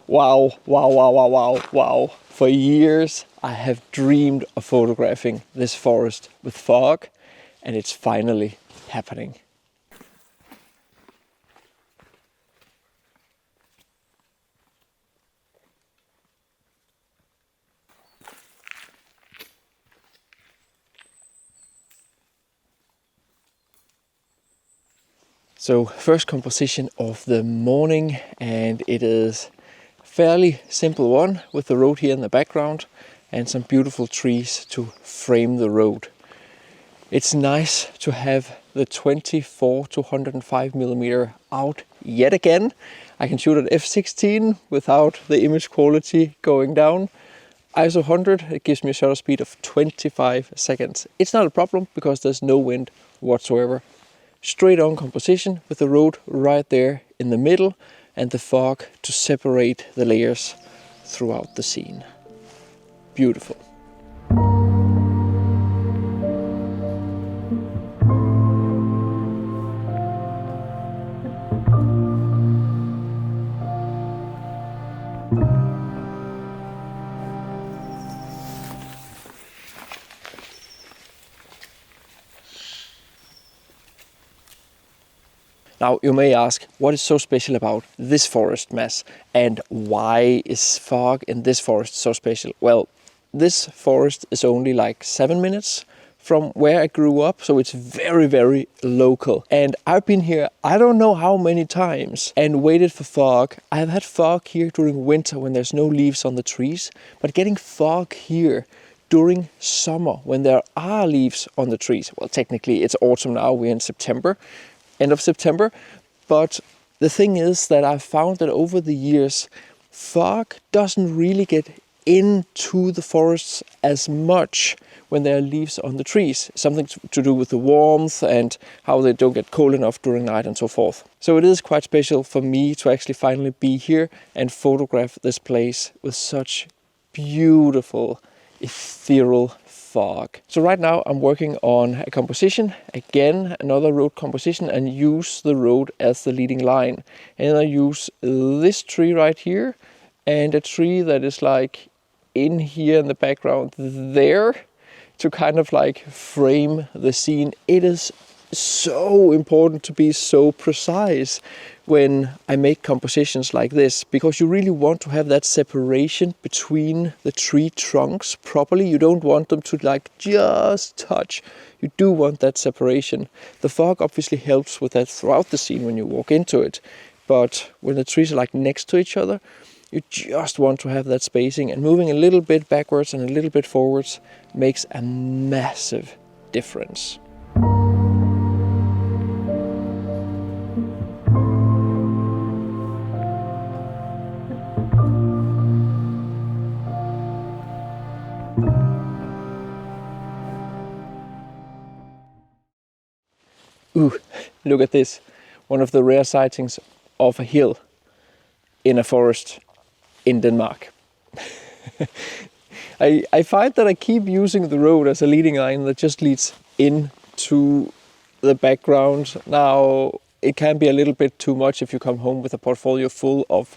Wow, wow, wow, wow, wow, wow. For years I have dreamed of photographing this forest with fog, and it's finally happening. So first composition of the morning, and it is a fairly simple one with the road here in the background and some beautiful trees to frame the road. It's nice to have the 24 to 105mm out yet again. I can shoot at f16 without the image quality going down. ISO 100, it gives me a shutter speed of 25 seconds. It's not a problem because there's no wind whatsoever. Straight on composition with the road right there in the middle and the fog to separate the layers throughout the scene. Beautiful. Now you may ask, what is so special about this forest, Mads? And why is fog in this forest so special? Well, this forest is only like 7 minutes from where I grew up, so it's very, very local. And I've been here, I don't know how many times, and waited for fog. I have had fog here during winter when there's no leaves on the trees, but getting fog here during summer when there are leaves on the trees. Well, technically it's autumn now, we're in September. End of September, but the thing is that I've found that over the years fog doesn't really get into the forests as much when there are leaves on the trees. Something to do with the warmth and how they don't get cold enough during night and so forth. So it is quite special for me to actually finally be here and photograph this place with such beautiful ethereal fog. So right now I'm working on a composition, again another road composition, and use the road as the leading line. And I use this tree right here and a tree that is like in here in the background there to kind of like frame the scene. It is so important to be so precise when I make compositions like this, because you really want to have that separation between the tree trunks properly. You don't want them to like just touch. You do want that separation. The fog obviously helps with that throughout the scene when you walk into it, but when the trees are like next to each other, you just want to have that spacing, and moving a little bit backwards and a little bit forwards makes a massive difference. Ooh, look at this. One of the rare sightings of a hill in a forest in Denmark. I find that I keep using the road as a leading line that just leads into the background. Now, it can be a little bit too much if you come home with a portfolio full of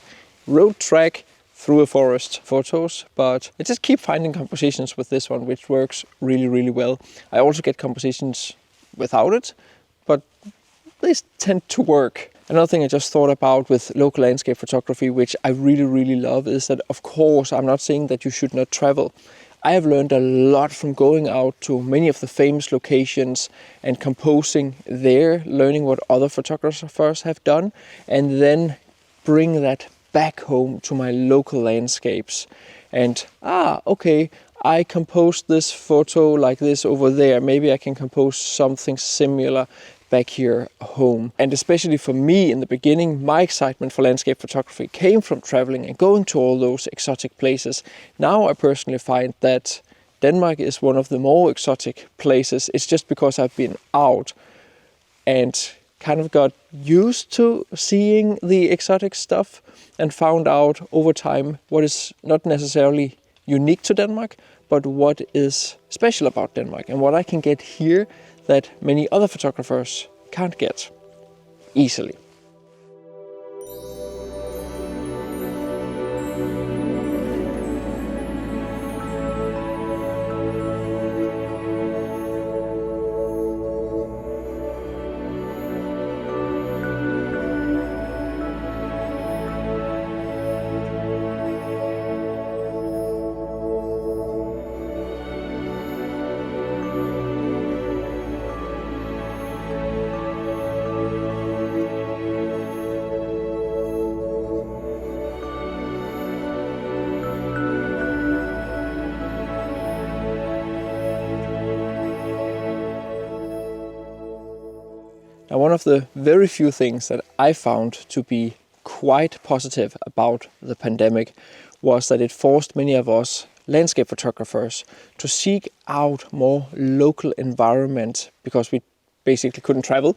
road track through a forest photos, but I just keep finding compositions with this one, which works really, really well. I also get compositions without it, but they tend to work. Another thing I just thought about with local landscape photography, which I really, really love, is that of course I'm not saying that you should not travel. I have learned a lot from going out to many of the famous locations and composing there, learning what other photographers have done, and then bring that back home to my local landscapes. And okay, I composed this photo like this over there. Maybe I can compose something similar back here home. And especially for me in the beginning, my excitement for landscape photography came from traveling and going to all those exotic places. Now I personally find that Denmark is one of the more exotic places. It's just because I've been out and kind of got used to seeing the exotic stuff and found out over time what is not necessarily unique to Denmark, but what is special about Denmark and what I can get here that many other photographers can't get easily. one of the very few things that I found to be quite positive about the pandemic was that it forced many of us landscape photographers to seek out more local environments because we basically couldn't travel.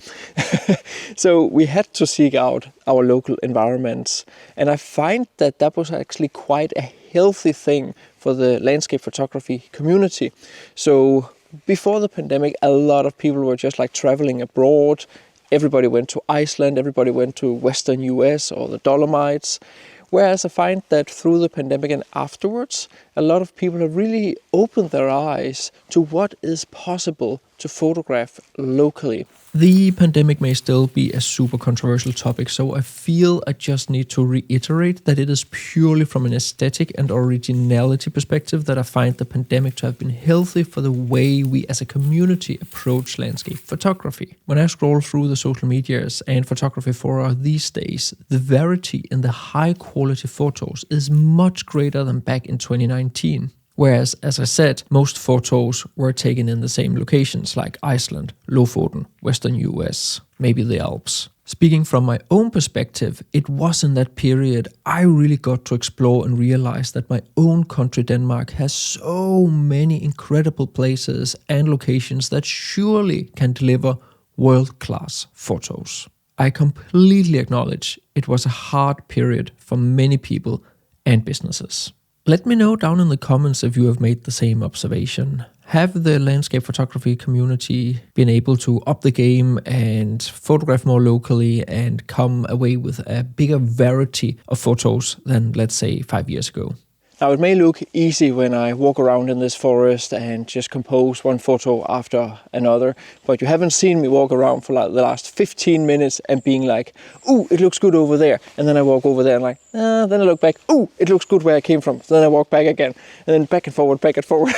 So we had to seek out our local environments. And I find that that was actually quite a healthy thing for the landscape photography community. So before the pandemic, a lot of people were just like traveling abroad. Everybody went to Iceland, everybody went to Western US or the Dolomites. Whereas I find that through the pandemic and afterwards, a lot of people have really opened their eyes to what is possible to photograph locally. The pandemic may still be a super controversial topic, so I feel I just need to reiterate that it is purely from an aesthetic and originality perspective that I find the pandemic to have been healthy for the way we as a community approach landscape photography. When I scroll through the social medias and photography fora these days, the variety in the high quality photos is much greater than back in 2019. Whereas, as I said, most photos were taken in the same locations like Iceland, Lofoten, Western US, maybe the Alps. Speaking from my own perspective, it was in that period I really got to explore and realize that my own country, Denmark, has so many incredible places and locations that surely can deliver world-class photos. I completely acknowledge it was a hard period for many people and businesses. Let me know down in the comments if you have made the same observation. Have the landscape photography community been able to up the game and photograph more locally and come away with a bigger variety of photos than, let's say, 5 years ago? Now, it may look easy when I walk around in this forest and just compose one photo after another, but you haven't seen me walk around for like the last 15 minutes and being like, ooh, it looks good over there. And then I walk over there and like, then I look back, ooh, it looks good where I came from. So then I walk back again and then back and forward, back and forward.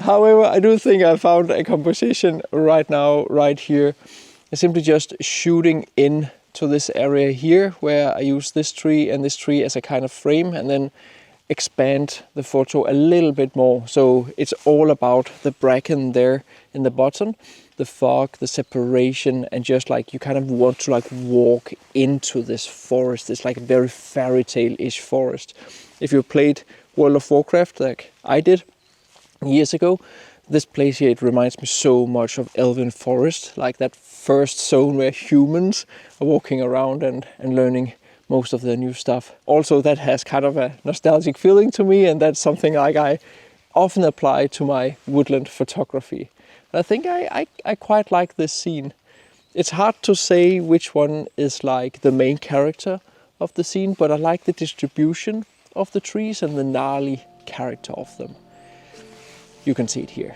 However, I do think I found a composition right now, right here. I'm simply just shooting in to this area here where I use this tree and this tree as a kind of frame and then expand the photo a little bit more. So it's all about the bracken there in the bottom, the fog, the separation, and just like you kind of want to like walk into this forest. It's like a very fairy tale-ish forest. If you played World of Warcraft like I did years ago, this place here, it reminds me so much of Elven Forest, like that first zone where humans are walking around and learning most of the new stuff. Also, that has kind of a nostalgic feeling to me, and that's something like I often apply to my woodland photography. And I think I quite like this scene. It's hard to say which one is like the main character of the scene, but I like the distribution of the trees and the gnarly character of them. You can see it here.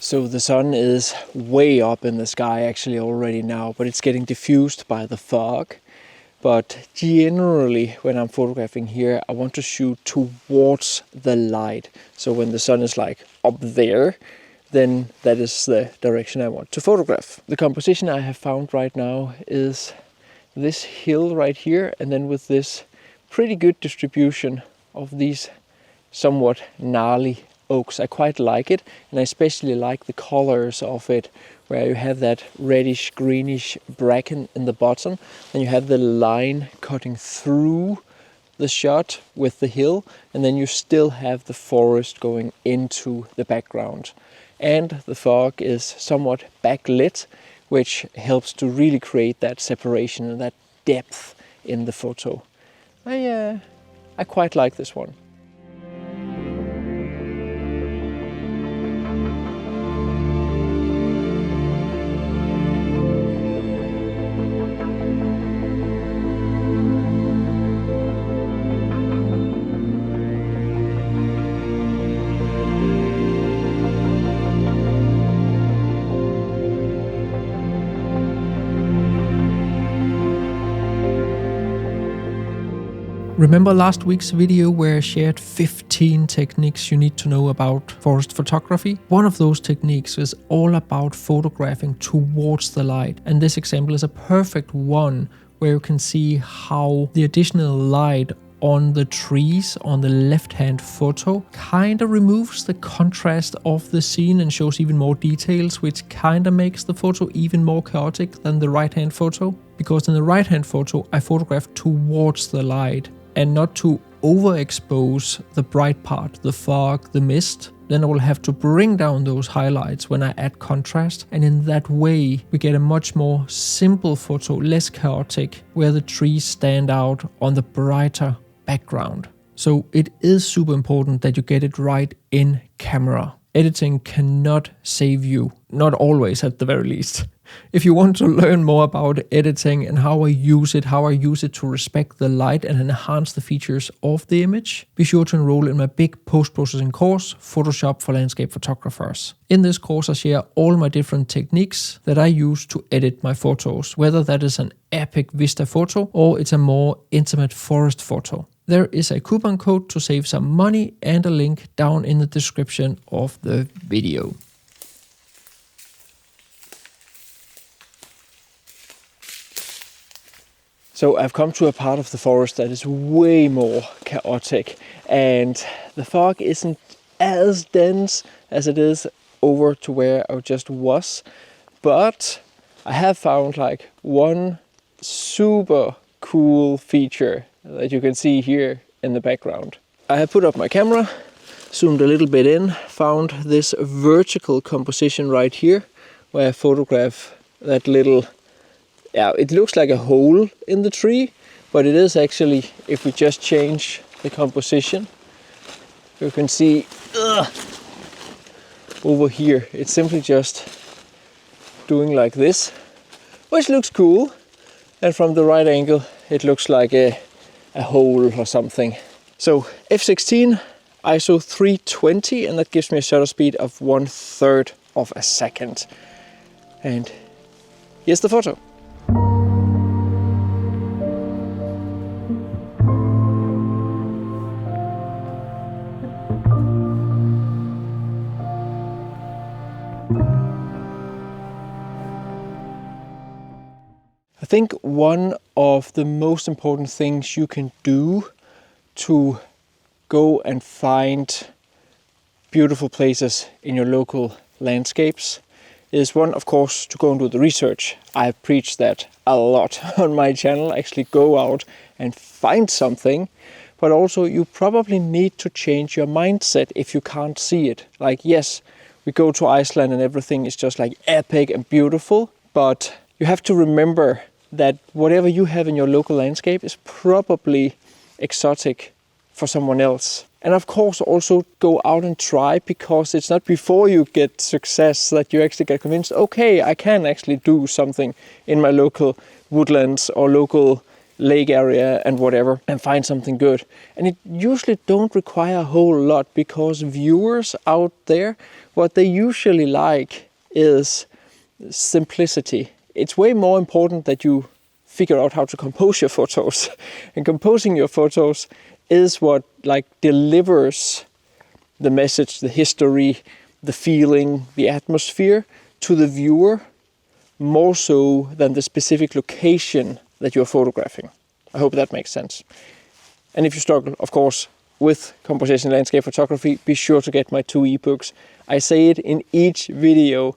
So the sun is way up in the sky actually already now, but it's getting diffused by the fog. But generally when I'm photographing here, I want to shoot towards the light. So when the sun is like up there, then that is the direction I want to photograph. The composition I have found right now is this hill right here, and then with this pretty good distribution of these somewhat gnarly oaks. I quite like it, and I especially like the colors of it, where you have that reddish greenish bracken in the bottom, and you have the line cutting through the shot with the hill, and then you still have the forest going into the background. And the fog is somewhat backlit, which helps to really create that separation and that depth in the photo. I quite like this one. Remember last week's video where I shared 15 techniques you need to know about forest photography? One of those techniques is all about photographing towards the light, and this example is a perfect one where you can see how the additional light on the trees on the left-hand photo kind of removes the contrast of the scene and shows even more details, which kind of makes the photo even more chaotic than the right-hand photo. Because in the right-hand photo I photograph towards the light and not to overexpose the bright part, the fog, the mist. Then I will have to bring down those highlights when I add contrast, and in that way we get a much more simple photo, less chaotic, where the trees stand out on the brighter background. So it is super important that you get it right in camera. Editing cannot save you, not always at the very least. If you want to learn more about editing and how I use it to respect the light and enhance the features of the image, be sure to enroll in my big post-processing course, Photoshop for Landscape Photographers. In this course I share all my different techniques that I use to edit my photos, whether that is an epic vista photo or it's a more intimate forest photo. There is a coupon code to save some money and a link down in the description of the video. So I've come to a part of the forest that is way more chaotic, and the fog isn't as dense as it is over to where I just was, but I have found like one super cool feature that you can see here in the background. I have put up my camera, zoomed a little bit in, found this vertical composition right here where I photograph that little, it looks like a hole in the tree, but it is actually, if we just change the composition, you can see over here, it's simply just doing like this, which looks cool, and from the right angle it looks like a hole or something. So f16 ISO 320, and that gives me a shutter speed of 1/3 of a second. And here's the photo. I think one of the most important things you can do to go and find beautiful places in your local landscapes is one, of course, to go and do the research. I preach that a lot on my channel, actually go out and find something, but also you probably need to change your mindset if you can't see it. Like, yes, we go to Iceland and everything is just like epic and beautiful, but you have to remember that whatever you have in your local landscape is probably exotic for someone else. And of course also go out and try, because it's not before you get success that you actually get convinced, okay, I can actually do something in my local woodlands or local lake area and whatever, and find something good. And it usually don't require a whole lot, because viewers out there, what they usually like is simplicity. It's way more important that you figure out how to compose your photos. And composing your photos is what like delivers the message, the history, the feeling, the atmosphere to the viewer, more so than the specific location that you're photographing. I hope that makes sense. And if you struggle, of course, with composition landscape photography, be sure to get my 2 ebooks. I say it in each video,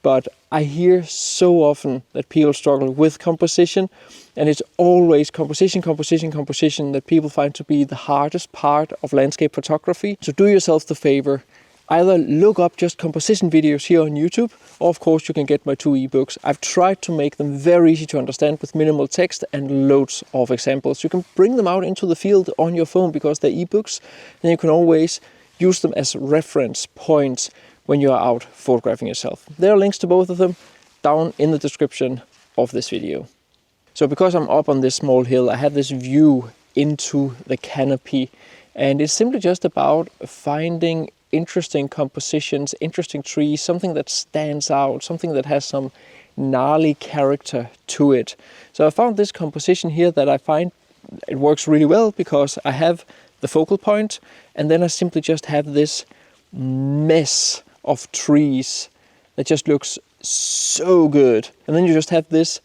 but I hear so often that people struggle with composition, and it's always composition that people find to be the hardest part of landscape photography. So do yourself the favor, either look up just composition videos here on YouTube, or of course you can get my 2 ebooks. I've tried to make them very easy to understand with minimal text and loads of examples. You can bring them out into the field on your phone because they're ebooks, and you can always use them as reference points when you are out photographing yourself. There are links to both of them down in the description of this video. So because I'm up on this small hill, I have this view into the canopy, and it's simply just about finding interesting compositions, interesting trees, something that stands out, something that has some gnarly character to it. So I found this composition here that I find it works really well because I have the focal point, and then I simply just have this mess of trees that just looks so good. And then you just have this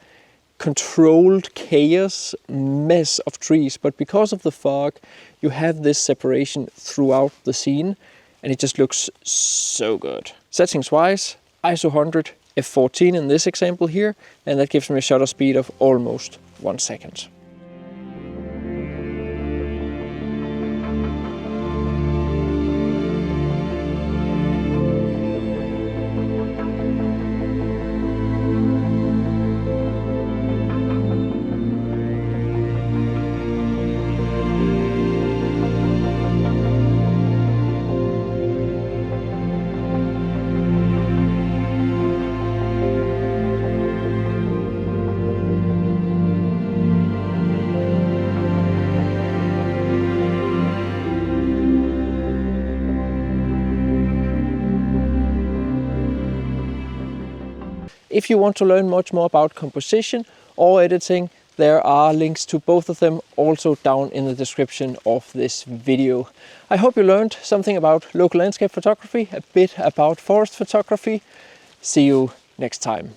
controlled chaos mess of trees, but because of the fog you have this separation throughout the scene, and it just looks so good. Settings wise, ISO 100 f14 in this example here, and that gives me a shutter speed of almost 1 second. If you want to learn much more about composition or editing, there are links to both of them also down in the description of this video. I hope you learned something about local landscape photography, a bit about forest photography. See you next time.